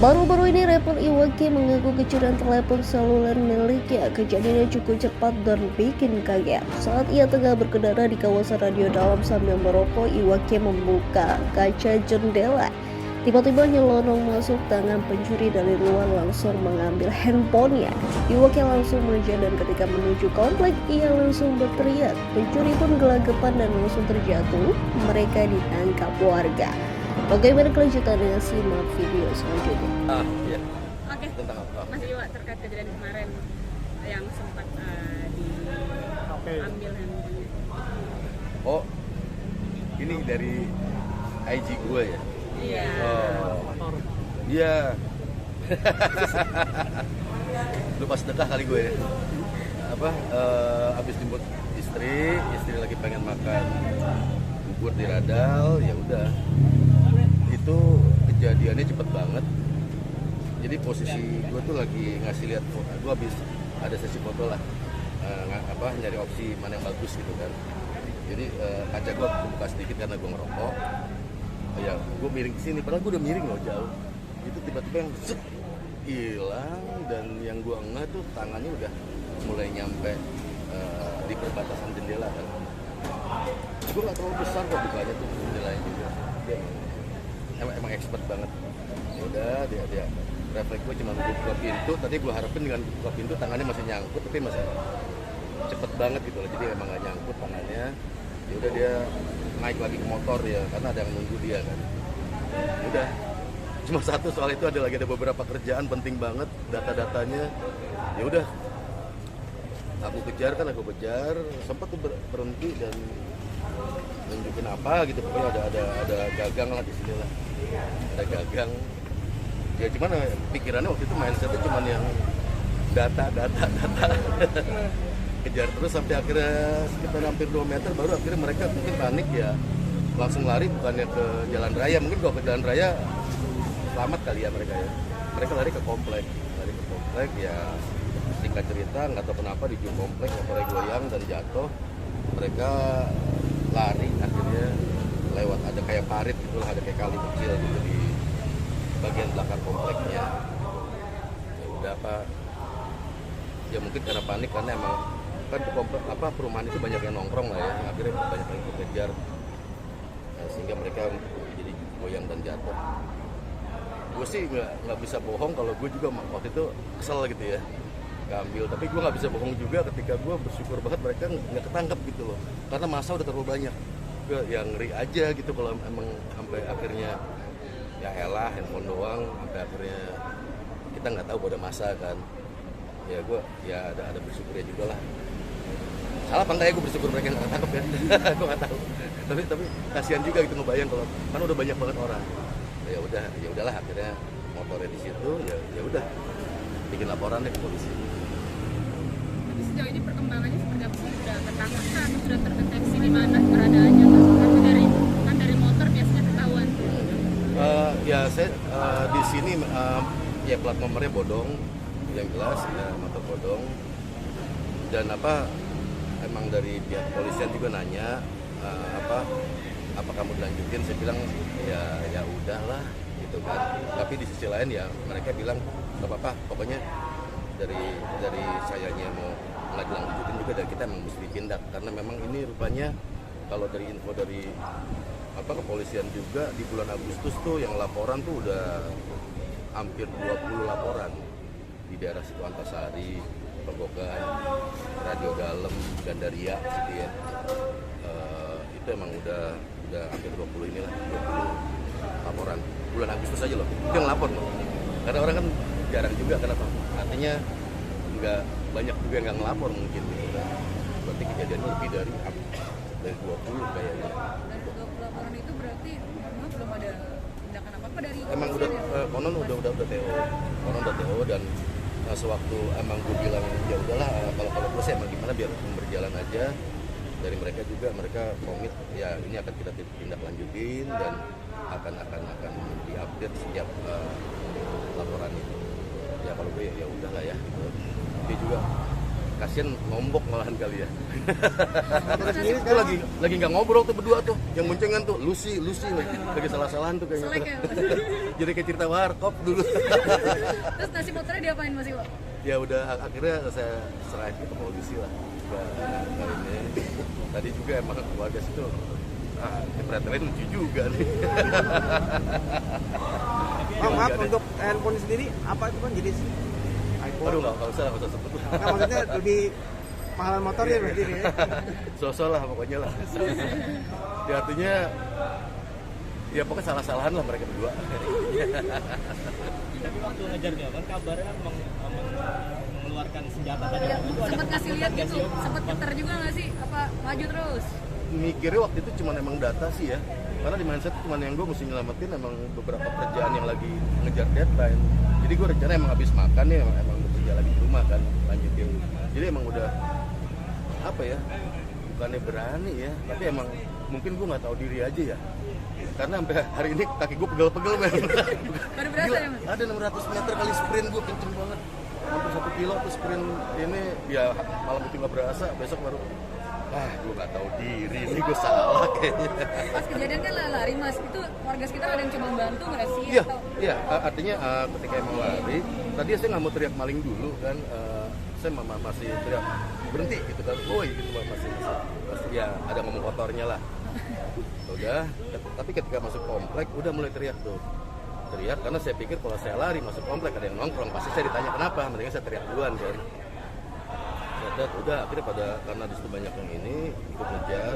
Baru-baru ini rapper Iwake mengaku kecurian telepon seluler miliknya. Kejadiannya cukup cepat dan bikin kaget. Saat ia tengah berkendara di kawasan Radio Dalam sambil merokok, Iwake membuka kaca jendela. Tiba-tiba nyelonong masuk tangan pencuri dari luar langsung mengambil handphonenya. Iwake langsung mengejar dan ketika menuju komplek, ia langsung berteriak. Pencuri pun gelagapan dan langsung terjatuh. Mereka ditangkap warga. Bagaimana kelanjutannya? Simak video selanjutnya. Iya. Oke. Tentang apa? Mas Iwa, terkait kejadian kemarin yang sempat diambil handphonenya. Oh, ini dari IG gue ya? Iya. Oh, iya. Lupa sedekah kali gue ya. Abis jemput istri lagi pengen makan bubur di Radal, ya udah. Itu kejadiannya cepet banget. Jadi posisi gue tuh lagi ngasih lihat, gue habis ada sesi foto lah, nyari opsi mana yang bagus gitu kan. Jadi kaca gue buka sedikit karena gue ngerokok. Ya gue miring ke sini, padahal gue udah miring loh jauh. Itu tiba-tiba yang set hilang, dan yang gue ngeh tuh tangannya udah mulai nyampe di perbatasan jendela kan. Gue nggak terlalu besar kok bukanya tuh jendelanya juga. Dia emang expert banget. Ya udah dia refleks gue cuma buka pintu. Tadi gue harapin dengan buka pintu tangannya masih nyangkut, tapi masih cepet banget gitu loh. Jadi emang nggak nyangkut tangannya. Ya udah dia naik lagi ke motor ya, karena ada yang nunggu dia kan. Ya udah, cuma satu soal itu ada beberapa kerjaan penting banget, data-datanya. Ya udah, aku kejar, sempat tuh berhenti dan nunjukin apa gitu, pokoknya ada gagang lah di sini lah, ada gagang. Ya cuman pikirannya waktu itu mindsetnya cuman yang data. Kejar terus sampai akhirnya sekitar hampir 2 meter baru akhirnya mereka mungkin panik ya, langsung lari, bukannya ke jalan raya. Mungkin kalau ke jalan raya selamat kali ya mereka ya. Mereka lari ke komplek ya. Singkat cerita, nggak tahu kenapa di ujung komplek motornya goyang dan jatuh. Mereka lari akhirnya lewat ada kayak parit gitu lah, ada kayak kali kecil gitu di bagian belakang kompleknya. Ya udah ya mungkin karena panik, karena emang kan komplek perumahan itu banyak yang nongkrong lah ya, akhirnya banyak yang kejar, sehingga mereka jadi goyang dan jatuh. Gue sih nggak bisa bohong kalau gue juga waktu itu kesel gitu ya, keambil. Tapi gue nggak bisa bohong juga ketika gue bersyukur banget mereka nggak ketangkep gitu loh, karena masa udah terlalu banyak. Gue yang ngeri aja gitu kalau emang sampai akhirnya ya elah handphone doang, sampai akhirnya kita nggak tahu ada masa kan. Ya gue ya ada bersyukurnya juga lah. Salah apa enggak ya gue bersyukur mereka nggak ketangkep ya. Gue nggak tahu. Tapi kasihan juga gitu ngebayang kalau kan udah banyak banget orang. Ya udahlah akhirnya motornya di situ, ya udah bikin laporan deh ke polisi. Jadi sejauh ini perkembangannya seperti apa sih? Sudah ketangkap atau sudah terdeteksi di mana keberadaannya? Kan dari motor biasanya ketahuan. Ya saya di sini ya plat nomornya bodong, yang jelas ya, motor bodong. Dan emang dari pihak kepolisian juga nanya apa kamu dilanjutin, saya bilang ya udahlah gitu kan. Tapi di sisi lain ya mereka bilang nggak apa-apa, pokoknya dari sayanya mau nggak dilanjutin juga, dari kita emang mesti ditindak, karena memang ini rupanya kalau dari info dari kepolisian juga di bulan Agustus tuh yang laporan tuh udah hampir 20 laporan di daerah situ Antasari, Pegogan, Radio Dalam, Gandaria gitu ya. Itu emang udah hampir 20 inilah, 20 laporan bulan Agustus aja loh. Itu yang lapor loh. Karena orang kan jarang juga, kenapa? Artinya nggak banyak juga yang nggak ngelapor mungkin gitu kan. Berarti kejadiannya lebih dari 20 kayaknya. Dari 20 laporan itu berarti memang belum ada tindakan apa-apa dari Emang udah konon udah TO dan sewaktu emang gue bilang ya udahlah, kalau gue sih emang gimana biar berjalan aja. Dari mereka juga, mereka komit ya ini akan kita tindak lanjutin dan akan diupdate setiap laporan itu. Ya kalau gue ya udahlah ya gitu. Dia juga kasihan nombok malahan kali ya. Terus sendiri Itu lagi nggak ngobrol tuh berdua tuh, yang boncengan tuh Lucy lagi salah-salahan tuh kayaknya. Selek ya, Mas? Jadi kayak cerita warkop dulu. Terus nasi motornya diapain Mas Iwo? Ya udah akhirnya saya serahin ke polisi lah. Kali ini. Tadi juga emang keluarga situ diperhatiin lucu juga nih. Bang, maaf untuk handphone sendiri apa itu kan jenis iPhone? Aduh nggak usah sebut. Nah, maksudnya lebih mahalan motor ya berarti ini ya? Sosok lah pokoknya lah. Ya artinya ya pokoknya salah-salahan lah mereka berdua. Tapi waktu ngejar dia kan kabarnya mengeluarkan senjata tadi. Ya, Itu ada sempat kasih lihat nggak gitu, sih? sempat getar juga nggak sih? Apa maju terus? Mikirnya waktu itu cuma emang data sih ya, karena di mindset cuma yang gue mesti nyelamatin emang beberapa kerjaan yang lagi ngejar deadline. Jadi gue rencana emang habis makan nih emang bekerja lagi di rumah kan, lanjutin. Jadi emang udah apa ya, bukannya berani ya, tapi emang mungkin gue nggak tahu diri aja ya. Karena sampai hari ini kaki gue pegel-pegel men. Baru berasa Gila, ya Mas? ada 600 meter kali sprint gue kenceng banget. Hampir 1 kilo tuh sprint ini ya malam itu nggak berasa, besok baru gue nggak tahu diri, ini gue salah kayaknya. Pas kejadian kan lari Mas, itu warga sekitar ada yang coba bantu nggak sih? Iya, Atau iya. Artinya ketika emang lari, tadi saya nggak mau teriak maling dulu kan, saya masih teriak berhenti gitu kan, woi gitu masih ya ada ngomong kotornya lah. Udah, tapi ketika masuk komplek udah mulai teriak tuh. Teriak karena saya pikir kalau saya lari masuk komplek ada yang nongkrong, pasti saya ditanya kenapa, mendingan saya teriak duluan kan. Udah akhirnya karena disitu banyak yang ini ikut ngejar,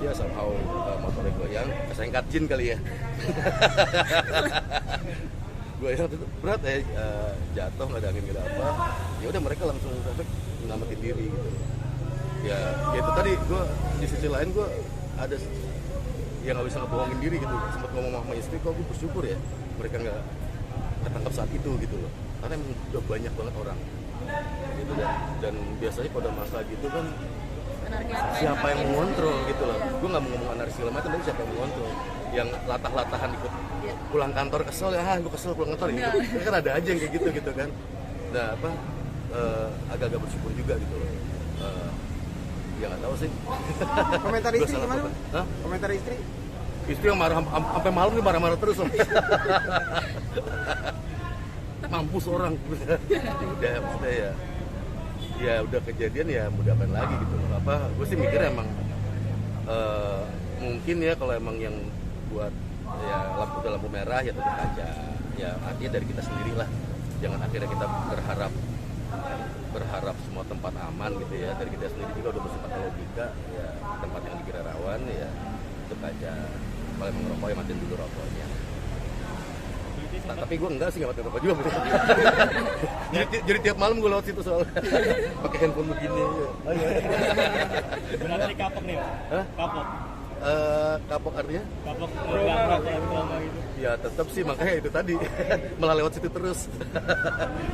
dia somehow motornya goyang, kesengkat jin kali ya. Goyang itu berat jatuh nggak ada angin nggak ada apa, ya udah mereka langsung perfect nyelamatin diri gitu. Ya itu tadi gue di sisi lain gue ada yang nggak bisa ngebohongin diri gitu, sempat ngomong sama istri kok gue bersyukur ya mereka nggak ketangkap saat itu gitu loh, karena emang udah banyak banget orang gitu dan biasanya pada masa gitu kan siapa yang mengontrol gitu loh. Gue nggak mau ngomong anarki segala macam, tapi siapa yang mengontrol, yang latah-latahan ikut pulang kantor kesel ya, gue kesel pulang kantor gitu kan ada aja yang kayak gitu kan. Nah apa agak-agak bersyukur juga gitu loh. Ya nggak tahu sih. Komentar Gua istri salah gimana? apa? Hah? Komentar istri? Istri yang marah sampai malam dia marah-marah terus loh. Mampus orang. Udah maksudnya ya udah kejadian ya mudahkan lagi gitu loh. Apa gue sih mikir emang mungkin ya kalau emang yang buat ya lampu merah ya tutup kaca. Ya artinya dari kita sendiri lah. Jangan akhirnya kita berharap semua tempat aman gitu ya. Dari kita sendiri juga udah bersifat logika ya, tempat yang dikira rawan ya tutup kaca. Kalau emang ngerokok ya matiin dulu rokoknya. Nah, tapi gue enggak sih, nggak matiin rokok juga. jadi tiap malam gue lewat situ soalnya pakai handphone begini. Berarti kapok nih, Pak? Hah? Kapok. Kapok artinya? Kapok nggak ngerokok lama gitu. Ya tetap sih, makanya itu tadi malah lewat situ terus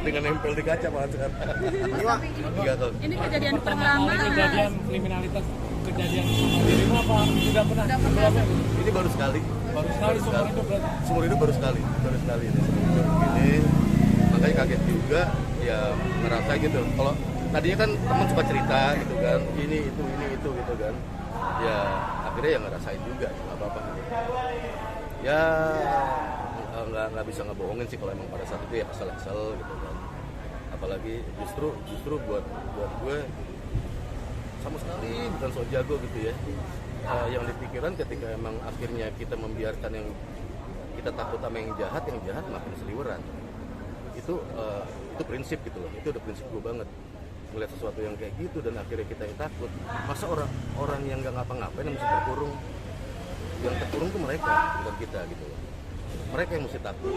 dengan nempel di kaca malah sekarang. Mas, tapi Enggak tahu. ini kejadian pertama Kejadian kriminalitas kejadian sama dirimu apa sudah pernah? Belum. Ini baru sekali. Baru sekali seumur hidup berarti. Seumur hidup baru sekali ini seumur hidup begini. Makanya kaget juga ya ngerasa gitu. Kalau tadinya kan teman suka cerita gitu kan, ini itu gitu kan. Ya akhirnya ya ngerasain juga, nggak apa-apa. Ya nggak bisa ngebohongin sih kalau emang pada saat itu ya kesel gitu kan. Apalagi justru buat gue sama sekali bukan sok jago gitu ya. Yang dipikiran ketika emang akhirnya kita membiarkan yang kita takut sama yang jahat makin seliweran. Itu prinsip gitu loh. Itu udah prinsip gue banget. Melihat sesuatu yang kayak gitu dan akhirnya kita yang takut. Masa orang yang nggak ngapa-ngapain yang mesti terkurung? Yang terkurung tuh mereka, bukan kita gitu loh. Mereka yang mesti takut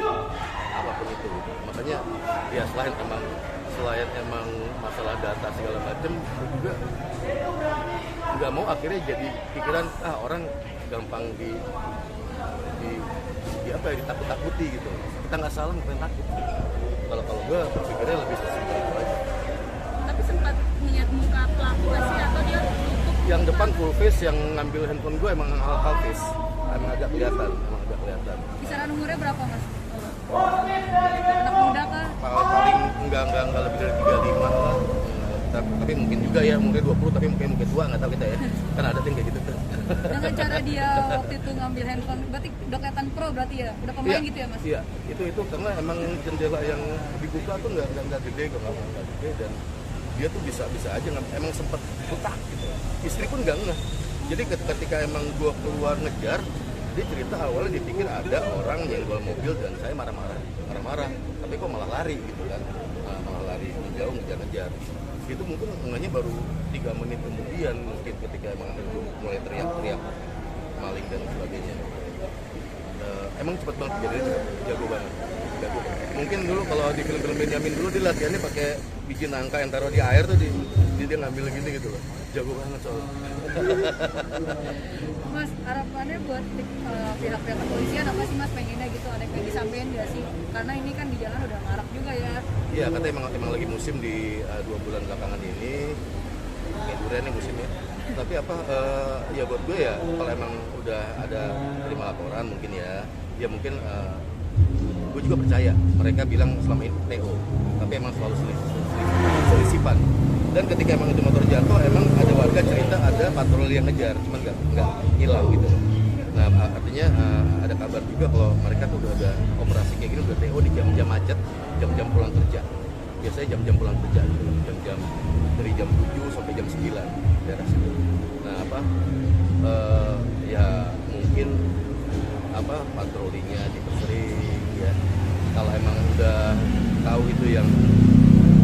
apapun itu gitu. Makanya ya selain emang masalah data segala macam, juga nggak mau akhirnya jadi pikiran orang gampang ditakut-takuti gitu. Kita nggak salah ngapain takut. Kalau gue pikirnya lebih sesimpel itu aja. tapi sempat ngeliat muka pelaku nggak sih atau dia tutup? Yang depan full face, yang ngambil handphone gue emang half face, emang agak kelihatan. Kisaran umurnya berapa Mas? Anak muda kah? Paling enggak lebih dari 35 lah. tapi mungkin juga ya umurnya 20 tapi mungkin tua, nggak tahu kita ya. Kan ada yang kayak gitu tuh. Dengan cara dia waktu itu ngambil handphone, berarti udah kelihatan pro berarti ya? Udah pemain gitu ya Mas? Iya, itu karena emang jendela yang dibuka tuh nggak gede kok, nggak gede, dan dia tuh bisa aja emang sempat butak gitu. Istri pun nggak ngeh. Jadi ketika emang gua keluar ngejar, dia cerita awalnya dipikir ada orang yang bawa mobil dan saya marah-marah, tapi kok malah lari gitu kan, malah lari menjauh ngejar-ngejar. Itu mungkin ngehnya baru 3 menit kemudian mungkin ketika emang gua mulai teriak-teriak maling dan sebagainya. Emang cepet banget kejadiannya, jago banget. Mungkin dulu kalau di film-film Benyamin dulu dia latihannya pakai biji nangka yang taruh di air tuh dia ngambil gini gitu loh, jago banget soalnya. Mas, harapannya buat pihak-pihak kepolisian apa sih Mas pengennya gitu? Ada yang disampaikan nggak sih? Karena ini kan di jalan udah marak juga ya. Iya, katanya emang lagi musim di 2 bulan belakangan ini, kayak durian nih musimnya. Tapi ya buat gue ya kalau emang udah ada terima laporan mungkin ya mungkin gue juga percaya mereka bilang selama ini TO, tapi emang selalu selisipan. Dan ketika emang itu motor jatuh, emang ada warga cerita ada patroli yang ngejar, cuman nggak hilang gitu. Nah artinya ada kabar juga kalau mereka tuh udah ada operasi kayak gini udah TO di jam-jam macet, jam-jam pulang kerja. Biasanya jam-jam pulang kerja gitu, jam-jam dari jam 7 sampai jam 9 daerah situ. Nah ya mungkin patrolinya dipersering ya. Kalau emang udah tahu itu yang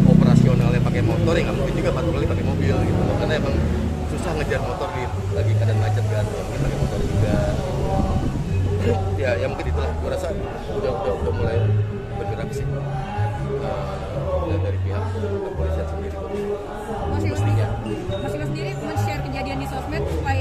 operasionalnya pakai motor, ya nggak mungkin juga patroli pakai mobil gitu loh. Karena emang susah ngejar motor lagi keadaan macet kan, mungkin pakai motor juga. Ya mungkin itulah. Gue rasa udah mulai bergerak sih dari pihak kepolisian sendiri. Mas Iwas sendiri men-share kejadian di sosmed supaya